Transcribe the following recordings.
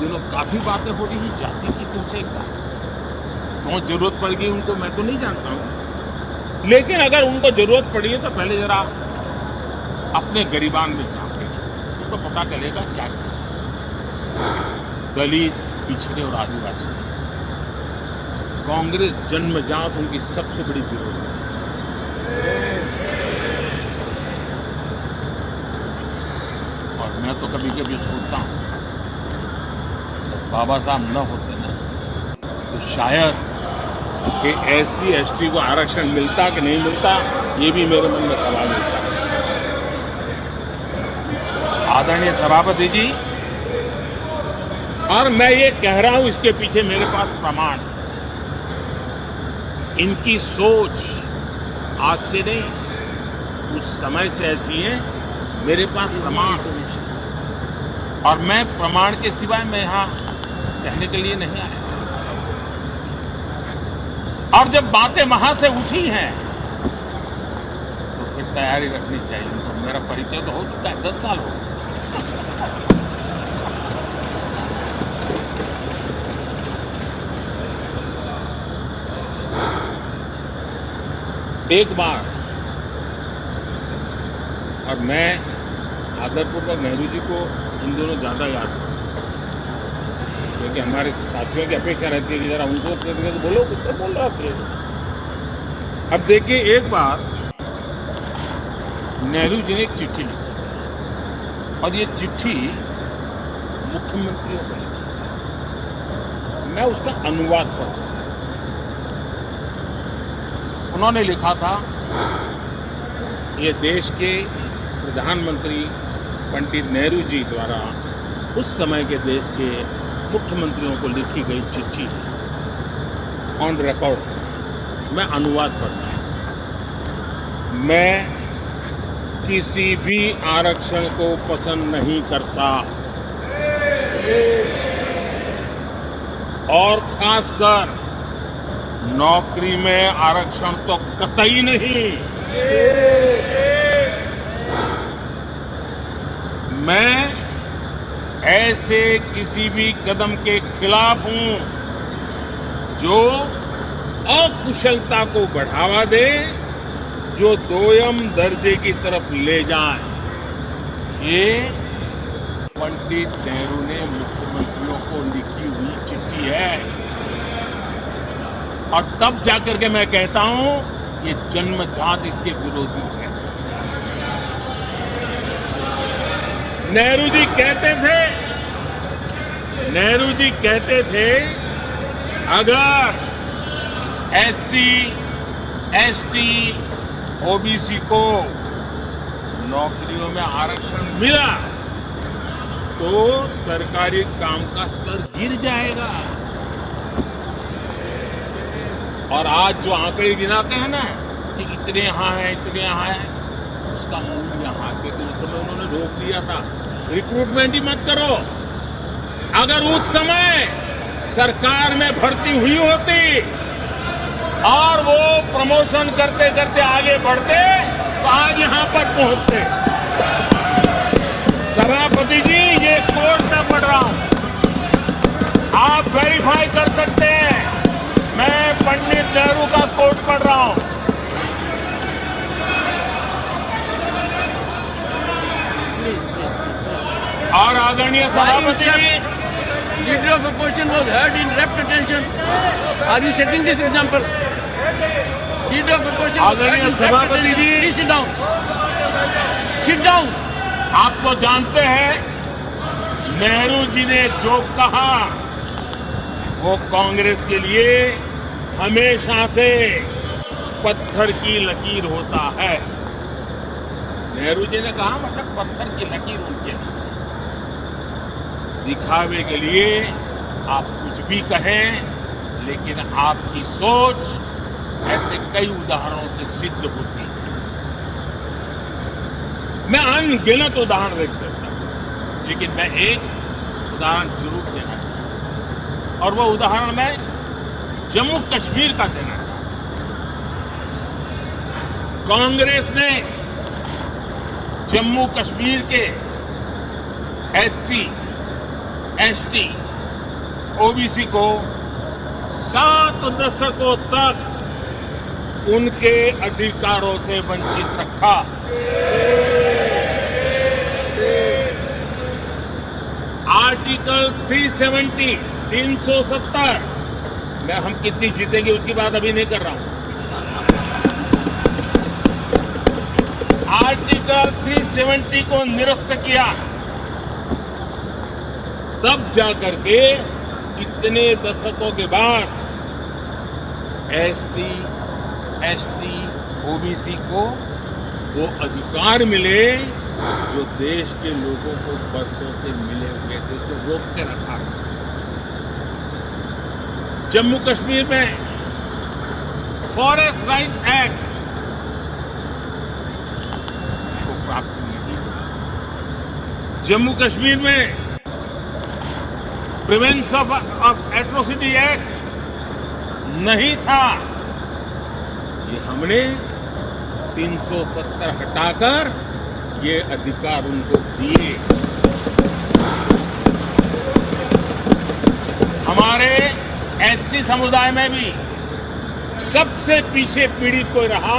दिनों काफी बातें हो रही हैं जाति की फिर से एक बार कौन जरूरत पड़ गई उनको मैं तो नहीं जानता हूं, लेकिन अगर उनको जरूरत पड़ी है तो पहले जरा अपने गरीबान में झांके, उनको पता चलेगा क्या है। दलित, पिछड़े और आदिवासी कांग्रेस जन्मजात उनकी सबसे बड़ी विरोधी है। और मैं तो कभी कभी सोचता हूं बाबा साहब न होते ना तो शायद कि एससी एसटी को आरक्षण मिलता कि नहीं मिलता, ये भी मेरे मन में सवाल उठता है। आदरणीय सभापति जी, और मैं ये कह रहा हूं, इसके पीछे मेरे पास प्रमाण, इनकी सोच आज से नहीं उस समय से ऐसी है, मेरे पास प्रमाण, और मैं प्रमाण के सिवाय मैं यहां कहने के लिए नहीं आया। और जब बातें वहां से उठी हैं तो फिर तैयारी रखनी चाहिए। उनको मेरा परिचय तो हो चुका है, 10 साल हो गए। एक बार, और मैं आदरपूर्वक नेहरू जी को इन दोनों ज्यादा याद हूं, क्योंकि हमारे साथियों की अपेक्षा रहती है कि जरा उनको तो बोलो, कुछ तो बोल रहा थे। अब देखिए, एक बार नेहरू जी ने एक चिट्ठी लिखी और ये चिट्ठी मुख्यमंत्रियों को लिखी। मैं उसका अनुवाद पढ़ा। उन्होंने लिखा था, ये देश के प्रधानमंत्री पंडित नेहरू जी द्वारा उस समय के देश के मुख्यमंत्रियों को लिखी गई चिट्ठी है, ऑन रिकॉर्ड। मैं अनुवाद पढ़ता हूं। मैं किसी भी आरक्षण को पसंद नहीं करता, और खासकर नौकरी में आरक्षण तो कतई नहीं। मैं ऐसे किसी भी कदम के खिलाफ हूं जो अकुशलता को बढ़ावा दे, जो दोयम दर्जे की तरफ ले जाए। ये पंडित नेहरू ने मुख्यमंत्रियों को लिखी हुई चिट्ठी है, और तब जाकर के मैं कहता हूं ये जन्मजात इसके विरोधी है। नेहरू जी कहते थे अगर एससी, एसटी, ओबीसी को नौकरियों में आरक्षण मिला तो सरकारी काम का स्तर गिर जाएगा। और आज जो आंकड़े गिनाते हैं ना कि इतने यहां हैं, इतने यहां हैं, उसका मूल यहां पे तो उस समय उन्होंने रोक दिया था, रिक्रूटमेंट ही मत करो। अगर उस समय सरकार में भर्ती हुई होती और वो प्रमोशन करते करते आगे बढ़ते तो आज यहां पर पहुंचते। सभापति जी, ये कोर्ट में पढ़ रहा हूं, आप वेरीफाई कर सकते हैं। मैं पंडित नेहरू का कोट पढ़ रहा हूं। और आदरणीय सभापति जी, Leader of opposition was heard in rapt attention. Are you setting this example? Leader of opposition was heard in rapt सभापति attention. Ji, Please sit down. Sit down. आप तो जानते हैं नेहरू जी ने जो कहा वो कांग्रेस के लिए हमेशा से पत्थर की लकीर होता है। नेहरू जी ने कहा मतलब पत्थर की लकीर उनके लिए। दिखावे के लिए आप कुछ भी कहें, लेकिन आपकी सोच ऐसे कई उदाहरणों से सिद्ध होती है। मैं अनगिनत उदाहरण रख सकता हूं, लेकिन मैं एक उदाहरण जरूर देना चाहता हूं, और वो उदाहरण मैं जम्मू कश्मीर का देना चाहता हूं। कांग्रेस ने जम्मू कश्मीर के एससी, एसटी ओबीसी को 7 दशकों तक उनके अधिकारों से वंचित रखा। आर्टिकल 370 मैं हम कितनी जीतेंगे उसकी बात अभी नहीं कर रहा हूं। आर्टिकल 370 को निरस्त किया, तब जाकर के इतने दशकों के बाद एसटी, एसटी, ओबीसी को वो अधिकार मिले जो देश के लोगों को बरसों से मिले हुए थे, उसको रोक के रखा। जम्मू कश्मीर में फॉरेस्ट राइट्स एक्ट को प्राप्त नहीं था। जम्मू कश्मीर में प्रिवेंशन ऑफ एट्रोसिटी एक्ट नहीं था। ये हमने 370 हटाकर ये अधिकार उनको दिए। हमारे एससी समुदाय में भी सबसे पीछे पीड़ित कोई रहा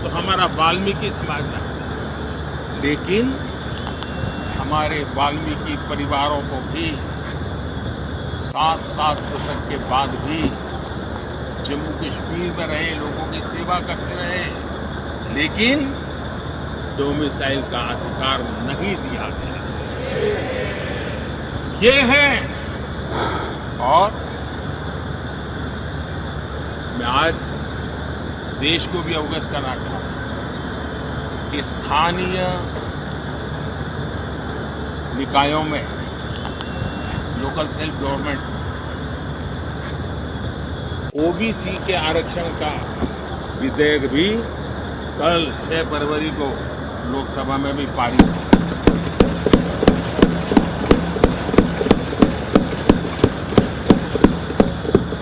तो हमारा वाल्मीकि समाज रहा, लेकिन हमारे वाल्मीकि परिवारों को भी 7 दशक के बाद भी जम्मू कश्मीर में रहे लोगों की सेवा करते रहे, लेकिन डोमिसाइल का अधिकार नहीं दिया गया। ये है। और मैं आज देश को भी अवगत करना चाहता हूं कि स्थानीय निकायों में, लोकल सेल्फ गवर्नमेंट, ओबीसी के आरक्षण का विधेयक भी कल 6 फरवरी को लोकसभा में भी पारित हुआ।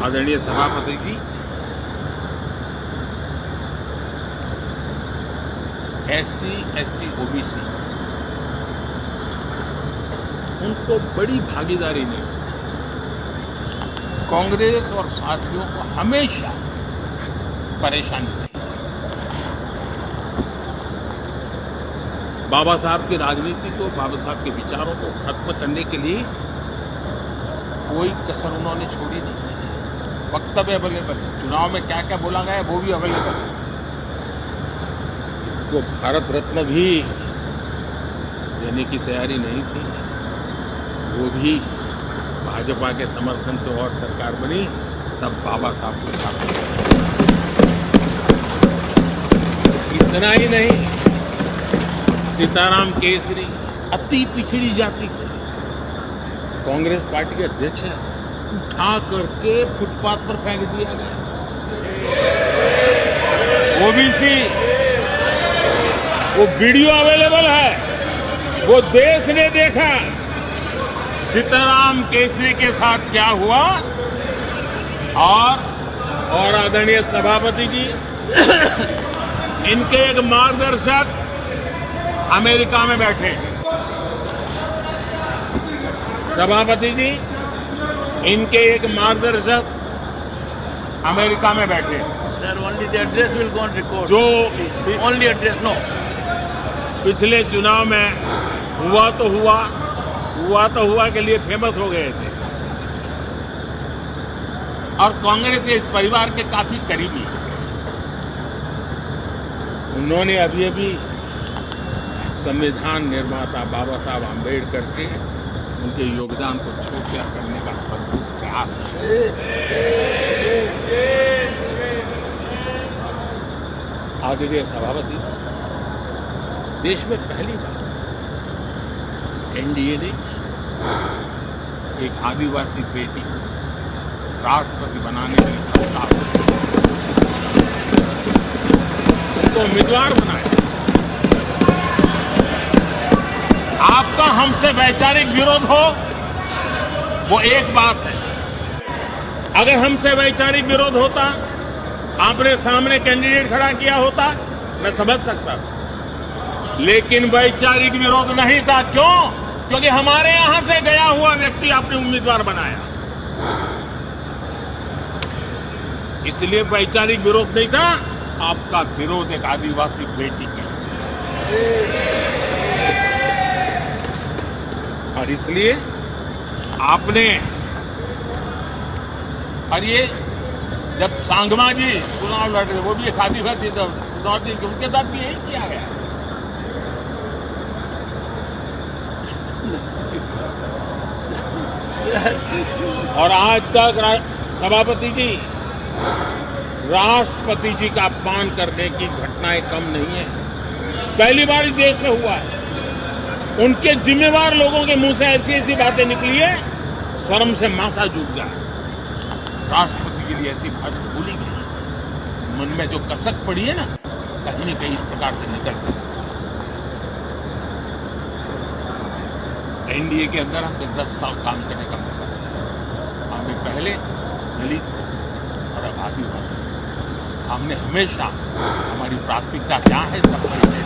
आदरणीय सभापति जी, एससी, एसटी, ओबीसी उनको बड़ी भागीदारी ने कांग्रेस और साथियों को हमेशा परेशानी दी। बाबा साहब की राजनीति को, बाबा साहब के विचारों को खत्म करने के लिए कोई कसर उन्होंने छोड़ी नहीं। वक्तव्य अवेलेबल है, चुनाव में क्या क्या बोला गया वो भी अवेलेबल है। इसको भारत रत्न भी देने की तैयारी नहीं थी, वो भी भाजपा के समर्थन से और सरकार बनी, तब बाबा साहब को उठाया। इतना ही नहीं, सीताराम केसरी अति पिछड़ी जाति से कांग्रेस पार्टी के अध्यक्ष है, उठा करके फुटपाथ पर फेंक दिया गया। ओबीसी, वो वीडियो अवेलेबल है, वो देश ने देखा सीताराम केसरी के साथ क्या हुआ। और आदरणीय सभापति जी, इनके एक मार्गदर्शक अमेरिका में बैठे। सभापति जी, इनके एक मार्गदर्शक अमेरिका में बैठे। Sir, only the address will go on record. जो Only address, no. पिछले चुनाव में हुआ तो हुआ के लिए फेमस हो गए थे और कांग्रेस इस परिवार के काफी करीबी है। उन्होंने अभी संविधान निर्माता बाबा साहब आम्बेडकर के उनके योगदान को छोटा करने का भरपूर प्रयास। आदरणीय सभापति, देश में पहली बार एनडीए ने एक आदिवासी बेटी राष्ट्रपति बनाने के लिए प्रस्ताव उनको उम्मीदवार बनाया। आपका हमसे वैचारिक विरोध हो वो एक बात है, अगर हमसे वैचारिक विरोध होता, आपने सामने कैंडिडेट खड़ा किया होता, मैं समझ सकता था, लेकिन वैचारिक विरोध नहीं था। क्यों? क्योंकि हमारे यहां से गया हुआ व्यक्ति आपने उम्मीदवार बनाया। इसलिए वैचारिक विरोध नहीं था, आपका विरोध एक आदिवासी बेटी के, और इसलिए आपने, और ये जब सांगमा जी चुनाव लड़ रहे, वो भी एक आदिवासी था, नॉर्थ ईस्ट, उनके साथ भी यही किया गया। और आज तक सभापति जी, राष्ट्रपति जी का अपमान करने की घटनाएं कम नहीं है। पहली बार इस देश में हुआ है। उनके जिम्मेवार लोगों के मुंह से ऐसी ऐसी बातें निकली है, शर्म से माथा झुक जाए। राष्ट्रपति के लिए ऐसी भाषा बोली गई, मन में जो कसक पड़ी है ना, कहीं न कहीं इस प्रकार से निकलती है। एनडीए के अंदर हमें 10 साल काम करने का मौका मिला। हमें पहले दलित और अब आदिवासी, हमने हमेशा, हमारी प्राथमिकता क्या है इसका परिचय